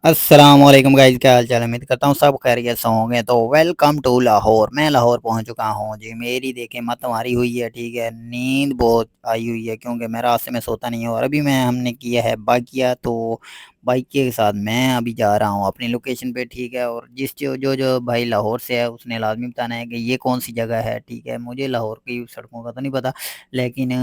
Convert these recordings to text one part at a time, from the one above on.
السلام علیکم گائز، کیا حال چال ہے؟ امید کرتا ہوں سب خیریت سے ہوں گے۔ تو ویلکم ٹو لاہور۔ میں لاہور پہنچ چکا ہوں جی۔ میری دیکھیں مت ہماری ہوئی ہے، ٹھیک ہے، نیند بہت آئی ہوئی ہے کیونکہ میں راستے میں سوتا نہیں ہوں، اور ابھی ہم نے کیا ہے بائکیا، تو بائک کے ساتھ میں ابھی جا رہا ہوں اپنی لوکیشن پہ، ٹھیک ہے۔ اور جو بھائی لاہور سے ہے اس نے لازمی بتانا ہے کہ یہ کون سی جگہ ہے، ٹھیک ہے۔ مجھے لاہور کی سڑکوں کا تو نہیں پتا، لیکن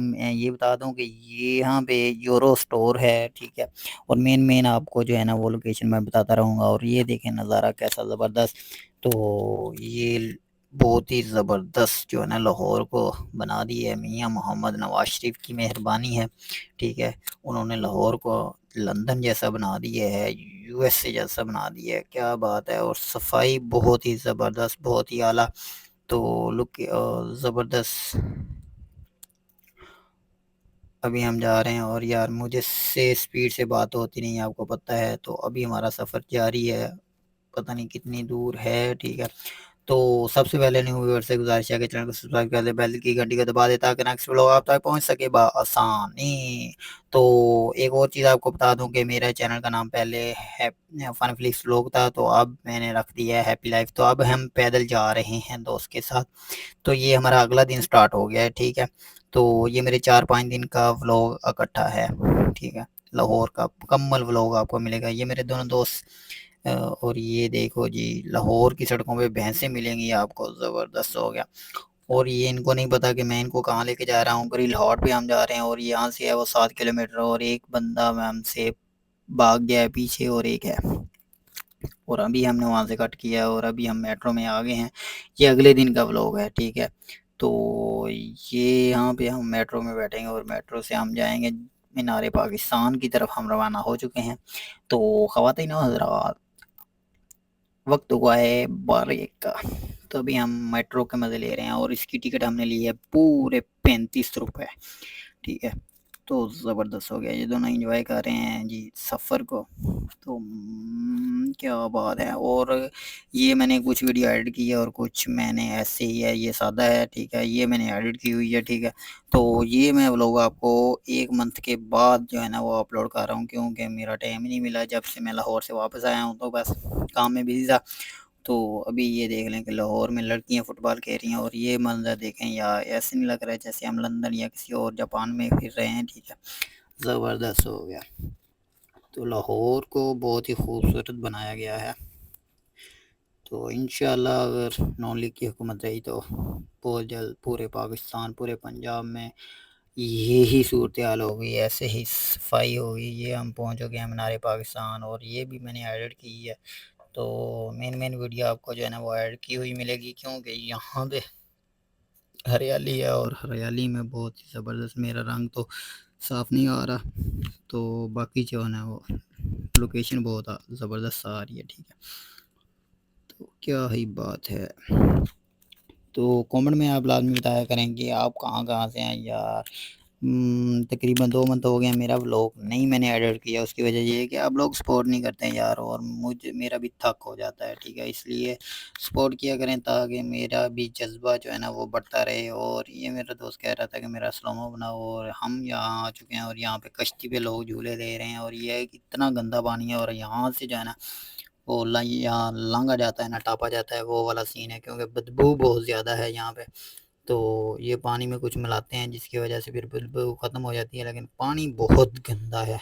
میں یہ بتا دوں کہ یہاں پہ یورو سٹور ہے، ٹھیک ہے۔ اور مین آپ کو جو ہے نا وہ لوکیشن میں بتاتا رہوں گا۔ اور یہ دیکھیں نظارہ کیسا زبردست، تو یہ بہت ہی زبردست جو ہے نا لاہور کو بنا دی ہے میاں محمد نواز شریف کی مہربانی ہے، ٹھیک ہے۔ انہوں نے لاہور کو لندن جیسا بنا دیا ہے، یو ایس اے جیسا بنا دیا ہے، کیا بات ہے۔ اور صفائی بہت ہی زبردست، بہت ہی اعلیٰ، تو لک زبردست۔ ابھی ہم جا رہے ہیں، اور یار مجھے سے سپیڈ سے بات ہوتی نہیں، آپ کو پتہ ہے۔ تو ابھی ہمارا سفر جاری ہے، پتہ نہیں کتنی دور ہے، ٹھیک ہے۔ تو سب سے پہلے نیو ویور سے گزارش ہے کہ چینل کو سبسکرائب کر دے، بیل کی گھنٹی کو دبا دے تاکہ نیکسٹ ویڈیو آپ تک پہنچ سکے بآسانی۔ تو ایک اور چیز آپ کو بتا دوں کہ میرا چینل کا نام پہلے فن فلکس ولاگ تھا، تو اب میں نے رکھ دیا ہے ہیپی لائف۔ تو اب ہم پیدل جا رہے ہیں دوست کے ساتھ، تو یہ ہمارا اگلا دن سٹارٹ ہو گیا ہے، ٹھیک ہے۔ تو یہ میرے 4-5 دن کا ولاگ اکٹھا ہے، ٹھیک ہے۔ لاہور کا مکمل ولاگ آپ کو ملے گا۔ یہ میرے دونوں دوست، اور یہ دیکھو جی لاہور کی سڑکوں پہ بھینسیں ملیں گی آپ کو، زبردست ہو گیا۔ اور یہ ان کو نہیں پتا کہ میں ان کو کہاں لے کے جا رہا ہوں، گریل ہاٹ پہ ہم جا رہے ہیں، اور یہاں سے ہے وہ 7 کلومیٹر، اور ایک بندہ ہم سے بھاگ گیا ہے پیچھے، اور ایک ہے، اور ابھی ہم نے وہاں سے کٹ کیا، اور ابھی ہم میٹرو میں آ گئے ہیں۔ یہ اگلے دن کا ولاگ ہے، ٹھیک ہے۔ تو یہ یہاں پہ ہم میٹرو میں بیٹھیں گے، اور میٹرو سے ہم جائیں گے مینار پاکستان کی طرف، ہم روانہ ہو چکے ہیں۔ تو خواتین و حضرات، وقت ہوا ہے 12 کا، تو ابھی ہم میٹرو کے مزے لے رہے ہیں، اور اس کی ٹکٹ ہم نے لی ہے پورے 35 روپے، ٹھیک ہے۔ تو زبردست ہو گیا، یہ دونوں انجوائے کر رہے ہیں جی سفر کو، تو کیا بات ہے۔ اور یہ میں نے کچھ ویڈیو ایڈٹ کی ہے، اور کچھ میں نے ایسے ہی ہے، یہ سادہ ہے، ٹھیک ہے، یہ میں نے ایڈٹ کی ہوئی ہے، ٹھیک ہے۔ تو یہ میں ولاگ آپ کو 1 منتھ کے بعد جو ہے نا وہ اپلوڈ کر رہا ہوں، کیونکہ میرا ٹائم ہی نہیں ملا جب سے میں لاہور سے واپس آیا ہوں، تو بس کام میں بزی تھا۔ تو ابھی یہ دیکھ لیں کہ لاہور میں لڑکیاں فٹ بال کھیل رہی ہیں، اور یہ منظر دیکھیں یار، ایسے نہیں لگ رہا ہے جیسے ہم لندن یا کسی اور جاپان میں پھر رہے ہیں، ٹھیک ہے۔ زبردست ہو گیا۔ تو لاہور کو بہت ہی خوبصورت بنایا گیا ہے، تو انشاءاللہ اگر نون لیگ کی حکومت رہی تو بہت جلد پورے پاکستان، پورے پنجاب میں یہی صورتحال ہوگی، ایسے ہی صفائی ہوگی۔ یہ ہم پہنچ چکے ہیں مینار پاکستان، اور یہ بھی میں نے ایڈٹ کی ہے، تو مین ویڈیو آپ کو جو ہے نا وہ ایڈ کی ہوئی ملے گی، کیونکہ یہاں پہ ہریالی ہے، اور ہریالی میں بہت ہی زبردست، میرا رنگ تو صاف نہیں آ رہا، تو باقی جو ہے نا وہ لوکیشن بہت زبردست آ رہی ہے، ٹھیک ہے۔ تو کیا ہی بات ہے۔ تو کامنٹ میں آپ لازمی بتایا کریں کہ آپ کہاں سے ہیں یار۔ تقریباً 2 منتھ ہو گیا میرا ولاگ نہیں میں نے ایڈٹ کیا، اس کی وجہ یہ ہے کہ آپ لوگ سپورٹ نہیں کرتے ہیں یار، اور میرا بھی تھک ہو جاتا ہے، ٹھیک ہے۔ اس لیے سپورٹ کیا کریں تاکہ میرا بھی جذبہ جو ہے نا وہ بڑھتا رہے۔ اور یہ میرا دوست کہہ رہا تھا کہ میرا سلومو بناؤ، اور ہم یہاں آ چکے ہیں، اور یہاں پہ کشتی پہ لوگ جھولے لے رہے ہیں، اور یہ اتنا گندا پانی ہے، اور یہاں سے جو ہے نا وہ یہاں لانگا جاتا ہے نا ٹاپا جاتا ہے، وہ والا سین ہے، کیونکہ بدبو بہت زیادہ ہے یہاں پہ۔ تو یہ پانی میں کچھ ملاتے ہیں جس کی وجہ سے پھر بدبو ختم ہو جاتی ہے، لیکن پانی بہت گندا ہے۔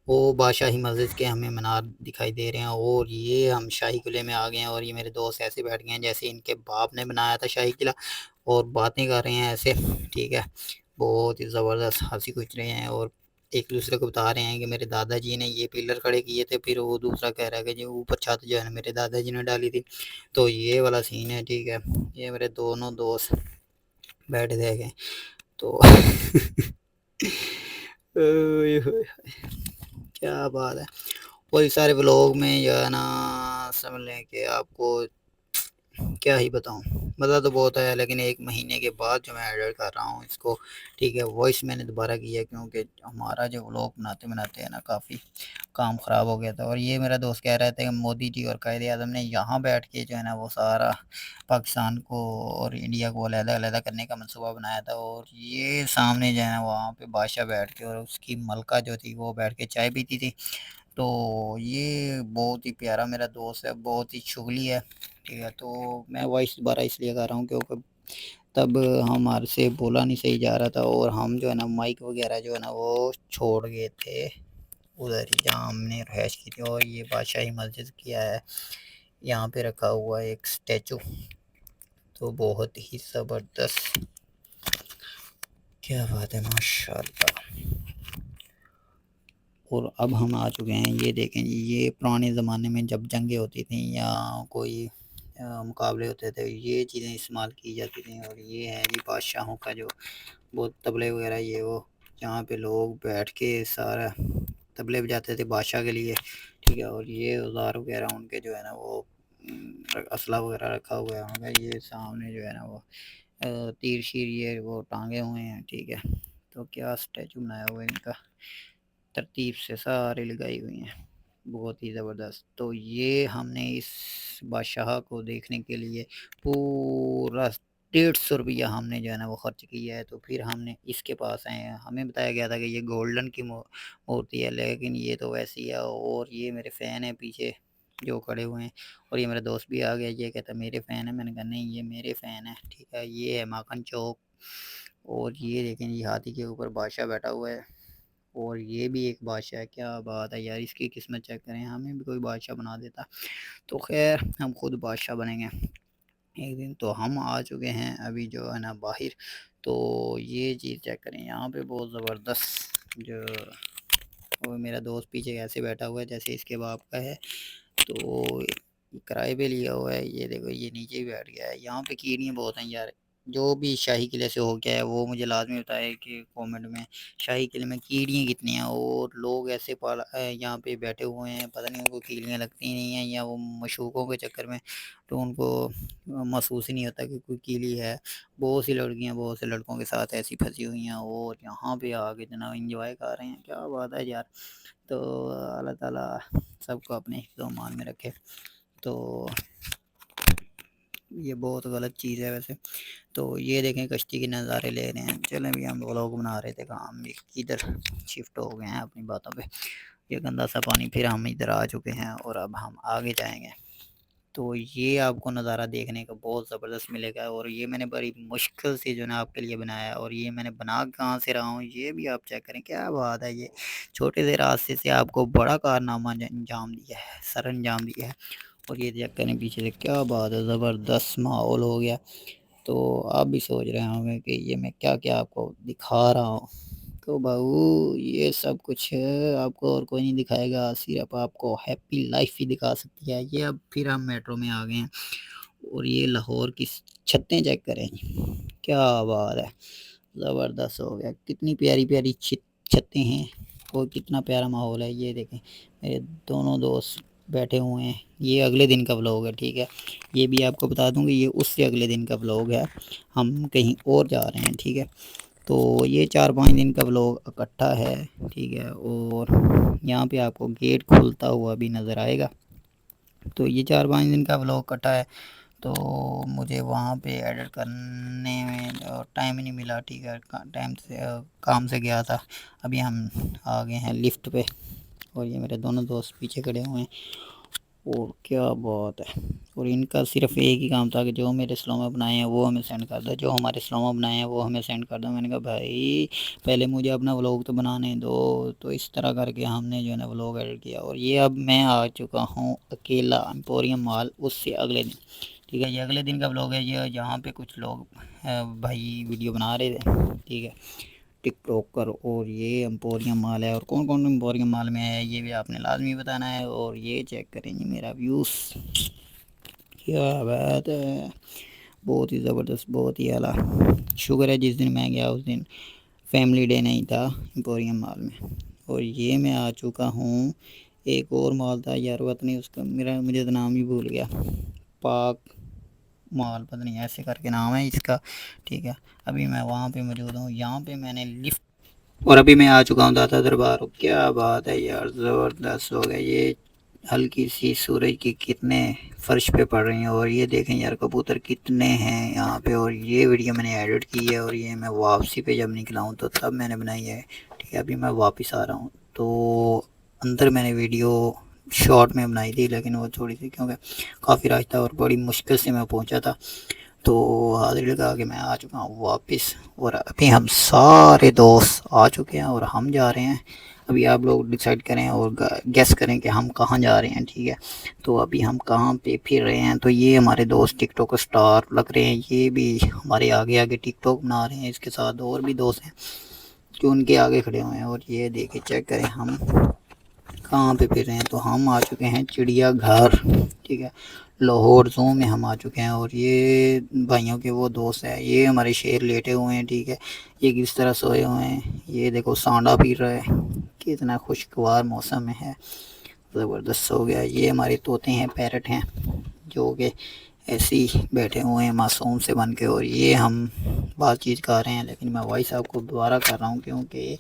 وہ بادشاہی مسجد کے ہمیں منار دکھائی دے رہے ہیں، اور یہ ہم شاہی قلعے میں آ گئے ہیں، اور یہ میرے دوست ایسے بیٹھ گئے ہیں جیسے ان کے باپ نے بنایا تھا شاہی قلعہ، اور باتیں کر رہے ہیں ایسے، ٹھیک ہے۔ بہت ہی زبردست ہنسی کھچ رہے ہیں، اور ایک دوسرے کو بتا رہے ہیں کہ میرے دادا جی نے یہ پلر کھڑے کیے تھے، پھر وہ دوسرا کہہ رہا ہے کہ جو اوپر چھت جو ہے نا میرے دادا جی نے ڈالی تھی، تو یہ والا سین ہے، ٹھیک ہے۔ یہ میرے دونوں دوست بیٹھ گئے، تو کیا بات ہے۔ اور اس سارے ولاگ میں جو ہے نا سمجھ لیں کہ آپ کو کیا ہی بتاؤں، مزہ تو بہت ہے، لیکن 1 مہینے کے بعد جو میں ایڈٹ کر رہا ہوں اس کو، ٹھیک ہے۔ وائس میں نے دوبارہ کی ہے کیونکہ ہمارا جو ولاگ بناتے ہیں نا کافی کام خراب ہو گیا تھا۔ اور یہ میرا دوست کہہ رہا تھا کہ مودی جی اور قائد اعظم نے یہاں بیٹھ کے جو ہے نا وہ سارا پاکستان کو اور انڈیا کو علیحدہ علیحدہ کرنے کا منصوبہ بنایا تھا، اور یہ سامنے جو ہے نا وہاں پہ بادشاہ بیٹھ کے اور اس کی ملکہ جو تھی وہ بیٹھ کے چائے پیتی تھی، تو یہ بہت ہی پیارا میرا دوست ہے، بہت ہی چغلی ہے، ٹھیک ہے۔ تو میں وائس دوبارہ اس لیے کر رہا ہوں کیونکہ تب ہمارے سے بولا نہیں صحیح جا رہا تھا، اور ہم جو ہے نا مائک وغیرہ جو ہے نا وہ چھوڑ گئے تھے ادھر ہی جہاں ہم نے رہائش کی تھی۔ اور یہ بادشاہی مسجد کیا ہے، یہاں پہ رکھا ہوا ہے ایک سٹیچو، تو بہت ہی زبردست، کیا بات ہے، ماشاء اللہ۔ اور اب ہم آ چکے ہیں، یہ دیکھیں جی، یہ پرانے زمانے میں جب جنگیں ہوتی تھیں یا کوئی مقابلے ہوتے تھے، یہ چیزیں استعمال کی جاتی تھیں۔ اور یہ ہے جی بادشاہوں کا جو بہت تبلے وغیرہ، یہ وہ جہاں پہ لوگ بیٹھ کے سارا تبلے بجاتے تھے بادشاہ کے لیے، ٹھیک ہے۔ اور یہ اوزار وغیرہ ان کے جو ہے نا وہ اسلحہ وغیرہ رکھا ہوا ہے، یہ سامنے جو ہے نا وہ تیر شیر یہ وہ ٹانگے ہوئے ہیں، ٹھیک ہے۔ تو کیا سٹیچو بنایا ہوا ہے ان کا، ترتیب سے سارے لگائی ہوئی ہیں، بہت ہی زبردست۔ تو یہ ہم نے اس بادشاہ کو دیکھنے کے لیے پورا 150 روپیہ ہم نے جو ہے نا وہ خرچ کیا ہے۔ تو پھر ہم نے اس کے پاس آئے ہیں، ہمیں بتایا گیا تھا کہ یہ گولڈن کی مورتی ہے، لیکن یہ تو ویسی ہے۔ اور یہ میرے فین ہیں پیچھے جو کھڑے ہوئے ہیں، اور یہ میرا دوست بھی آ گیا، یہ کہتا ہے میرے فین ہے، میں نے کہا نہیں یہ میرے فین ہے، ٹھیک ہے۔ یہ ہے ماکھن چوک، اور یہ دیکھیں یہ ہاتھی کے اوپر بادشاہ بیٹھا ہوا ہے، اور یہ بھی ایک بادشاہ ہے، کیا بات ہے یار، اس کی قسمت چیک کریں، ہمیں بھی کوئی بادشاہ بنا دیتا۔ تو خیر ہم خود بادشاہ بنیں گے ایک دن۔ تو ہم آ چکے ہیں ابھی جو ہے نا باہر، تو یہ چیز چیک کریں، یہاں پہ بہت زبردست جو وہ میرا دوست پیچھے ایسے بیٹھا ہوا ہے جیسے اس کے باپ کا ہے، تو کرائے پہ لیا ہوا ہے، یہ دیکھو یہ نیچے بھی بیٹھ گیا ہے۔ یہاں پہ کیڑیاں بہت ہیں یار، جو بھی شاہی قلعے سے ہو گیا ہے وہ مجھے لازمی بتائے کہ کومنٹ میں شاہی قلعے میں کیڑیاں کتنی ہیں، اور لوگ ایسے یہاں پہ بیٹھے ہوئے ہیں، پتہ نہیں ان کو کیڑیاں لگتی نہیں ہیں یا وہ مشوقوں کے چکر میں تو ان کو محسوس ہی نہیں ہوتا کہ کوئی کیڑی ہے۔ بہت سی لڑکیاں بہت سے لڑکوں کے ساتھ ایسی پھنسی ہوئی ہیں، اور یہاں پہ آ کے جناب انجوائے کر رہے ہیں، کیا بات ہے یار۔ تو اللہ تعالیٰ سب کو اپنے حفظ و امان میں رکھے۔ تو یہ بہت غلط چیز ہے ویسے۔ تو یہ دیکھیں کشتی کے نظارے لے رہے ہیں، چلیں بھی ہم لوگ بنا رہے تھے کام، ادھر شفٹ ہو گئے ہیں اپنی باتوں پہ۔ یہ گندا سا پانی، پھر ہم ادھر آ چکے ہیں اور اب ہم آگے جائیں گے۔ تو یہ آپ کو نظارہ دیکھنے کا بہت زبردست ملے گا، اور یہ میں نے بڑی مشکل سے جو ہے نا آپ کے لیے بنایا ہے، اور یہ میں نے بنا کہاں سے رہا ہوں یہ بھی آپ چیک کریں، کیا بات ہے، یہ چھوٹے سے راستے سے آپ کو بڑا کارنامہ انجام دیا ہے، سر انجام دیا ہے۔ اور یہ چیک کریں پیچھے سے، کیا بات ہے، زبردست ماحول ہو گیا۔ تو آپ بھی سوچ رہے ہوں گے کہ یہ میں کیا کیا آپ کو دکھا رہا ہوں، تو بہو یہ سب کچھ آپ کو اور کوئی نہیں دکھائے گا، صرف آپ کو ہیپی لائف ہی دکھا سکتی ہے یہ۔ اب پھر ہم میٹرو میں آ گئے ہیں، اور یہ لاہور کی چھتیں چیک کریں، کیا بات ہے، زبردست ہو گیا، کتنی پیاری پیاری چھتیں ہیں، اور کتنا پیارا ماحول ہے۔ یہ دیکھیں میرے دونوں دوست بیٹھے ہوئے ہیں، یہ اگلے دن کا ولاگ ہے، ٹھیک ہے۔ یہ بھی آپ کو بتا دوں کہ یہ اس سے اگلے دن کا ولاگ ہے، ہم کہیں اور جا رہے ہیں، ٹھیک ہے۔ تو یہ 4-5 دن کا ولاگ اکٹھا ہے، ٹھیک ہے۔ اور یہاں پہ آپ کو گیٹ کھلتا ہوا بھی نظر آئے گا۔ تو یہ 4-5 دن کا ولاگ اکٹھا ہے، تو مجھے وہاں پہ ایڈٹ کرنے میں ٹائم ہی نہیں ملا، ٹھیک ہے، ٹائم سے کام سے گیا تھا۔ ابھی ہم آ گئے ہیں لفٹ پہ، اور یہ میرے دونوں دوست پیچھے کھڑے ہوئے ہیں، اور کیا بات ہے۔ اور ان کا صرف ایک ہی کام تھا کہ جو میرے سلومو بنائے ہیں وہ ہمیں سینڈ کر دو، جو ہمارے سلومو بنائے ہیں وہ ہمیں سینڈ کر دو۔ میں نے کہا بھائی پہلے مجھے اپنا ولاگ تو بنانے دو۔ تو اس طرح کر کے ہم نے جو ہے نا ولاگ ایڈٹ کیا، اور یہ اب میں آ چکا ہوں اکیلا امپوریم مال، اس سے اگلے دن، ٹھیک ہے۔ یہ اگلے دن کا ولاگ ہے، یہ یہاں پہ کچھ لوگ بھائی ویڈیو بنا رہے تھے، ٹھیک ہے، ٹک ٹاکر، اور یہ امپوریم مال ہے، اور کون کون امپوریم مال میں ہے یہ بھی آپ نے لازمی بتانا ہے۔ اور یہ چیک کریں جی میرا ویوز، کیا بات ہے، بہت ہی زبردست، بہت ہی اعلیٰ۔ شکر ہے جس دن میں گیا اس دن فیملی ڈے نہیں تھا امپوریم مال میں۔ اور یہ میں آ چکا ہوں ایک اور مال تھا یار، پتہ نہیں اس کا مجھے تو نام ہی بھول گیا، پاک مال پتہ نہیں ایسے کر کے نام ہے اس کا، ٹھیک ہے۔ ابھی میں وہاں پہ موجود ہوں، یہاں پہ میں نے لفٹ، اور ابھی میں آ چکا ہوں داتا دربار، کیا بات ہے یار، زبردست ہو گیا۔ یہ ہلکی سی سورج کی کتنے فرش پہ پڑ رہی ہیں، اور یہ دیکھیں یار کبوتر کتنے ہیں یہاں پہ۔ اور یہ ویڈیو میں نے ایڈٹ کی ہے، اور یہ میں واپسی پہ جب نکلا ہوں تو تب میں نے بنائی ہے، ٹھیک ہے۔ ابھی میں واپس آ رہا ہوں، تو اندر میں نے ویڈیو شارٹ میں بنائی تھی، لیکن وہ تھوڑی سی کیونکہ کافی راستہ اور بڑی مشکل سے میں پہنچا تھا، تو حاضر لگا کہ میں آ چکا ہوں واپس، اور ابھی ہم سارے دوست آ چکے ہیں اور ہم جا رہے ہیں۔ ابھی آپ لوگ ڈیسائیڈ کریں اور گیس کریں کہ ہم کہاں جا رہے ہیں، ٹھیک ہے؟ تو ابھی ہم کہاں پہ پھر رہے ہیں، تو یہ ہمارے دوست ٹک ٹاک اسٹار لگ رہے ہیں، یہ بھی ہمارے آگے آگے ٹک ٹاک بنا رہے ہیں، اس کے ساتھ اور بھی دوست ہیں جو ان کے آگے کھڑے ہوئے ہیں۔ اور یہ دیکھیں، چیک کریں ہم کہاں پہ پھر رہے ہیں، تو ہم آ چکے ہیں چڑیا گھر، ٹھیک ہے؟ لاہور زو میں ہم آ چکے ہیں، اور یہ بھائیوں کے وہ دوست ہیں، یہ ہمارے شیر لیٹے ہوئے ہیں، ٹھیک ہے؟ یہ کس طرح سوئے ہوئے ہیں، یہ دیکھو سانڈا پی رہا ہے، کتنا خوشگوار موسم میں ہے، زبردست ہو گیا۔ یہ ہمارے طوطے ہیں، پیرٹ ہیں، جو کہ ایسے ہی بیٹھے ہوئے ہیں معصوم سے بن کے، اور یہ ہم بات چیت کر رہے ہیں، لیکن میں وائس آپ کو دوبارہ کر رہا ہوں کیونکہ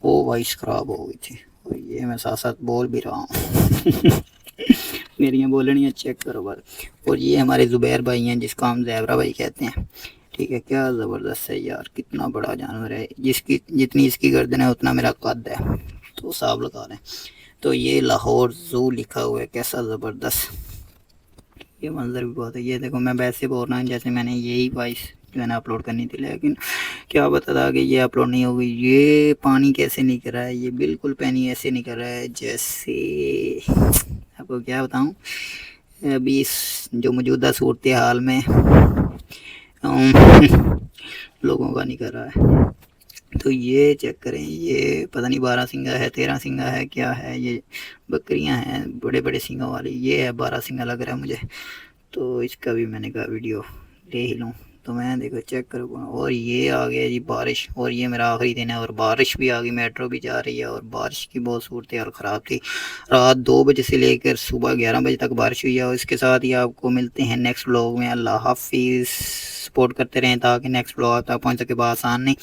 وہ وائس خراب ہو گئی تھی، اور یہ میں ساتھ ساتھ بول بھی رہا ہوں میری بولنیاں چیک کرو بار۔ اور یہ ہمارے زبیر بھائی ہیں، جس کو ہم زیبرا بھائی کہتے ہیں، ٹھیک ہے؟ کیا زبردست ہے یار، کتنا بڑا جانور ہے، جتنی اس کی گردن ہے اتنا میرا قد ہے، تو حساب لگا رہے ہیں۔ تو یہ لاہور زو لکھا ہوا ہے، کیسا زبردست، یہ منظر بھی بہت ہے۔ یہ دیکھو میں ویسے بول رہا ہوں جیسے میں نے یہی وائس جو ہے نا اپلوڈ کرنی تھی، لیکن کیا بتا تھا کہ یہ اپلوڈ نہیں ہوگی۔ یہ پانی کیسے نکل رہا ہے، یہ بالکل پانی ایسے نکل رہا ہے جیسے آپ کو کیا بتاؤں، ابھی اس جو موجودہ صورتحال میں لوگوں کا نکل رہا ہے۔ تو یہ چیک کریں، یہ پتہ نہیں 12 سنگا ہے، 13 سنگا ہے، کیا ہے، یہ بکریاں ہیں بڑے بڑے سنگوں والی، یہ ہے 12 سنگا لگ رہا ہے مجھے، تو اس کا بھی میں نے کہا ویڈیو لے ہی لوں، تو میں دیکھو چیک کروں گا۔ اور یہ آ گیا جی بارش، اور یہ میرا آخری دن ہے اور بارش بھی آ گئی، میٹرو بھی جا رہی ہے، اور بارش کی بہت صورتحال خراب تھی، رات 2 بجے سے لے کر صبح 11 بجے تک بارش ہوئی ہے۔ اور اس کے ساتھ ہی آپ کو ملتے ہیں نیکسٹ بلاگ میں، اللہ حافظ، سپورٹ کرتے رہیں تاکہ نیکسٹ بلاگ تک پہنچ سکے بآسان نہیں،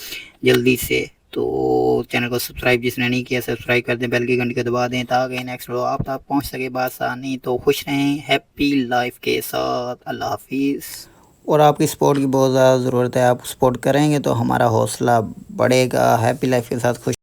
جلدی سے۔ تو چینل کو سبسکرائب جس نے نہیں کیا سبسکرائب کر دیں، بیل کی گھنٹی کو دبا دیں تاکہ نیکسٹ ویڈیو آپ تک پہنچ سکے بآسانی۔ تو خوش رہیں ہیپی لائف کے ساتھ، اللہ حافظ۔ اور آپ کی سپورٹ کی بہت زیادہ ضرورت ہے، آپ سپورٹ کریں گے تو ہمارا حوصلہ بڑھے گا۔ ہیپی لائف کے ساتھ خوش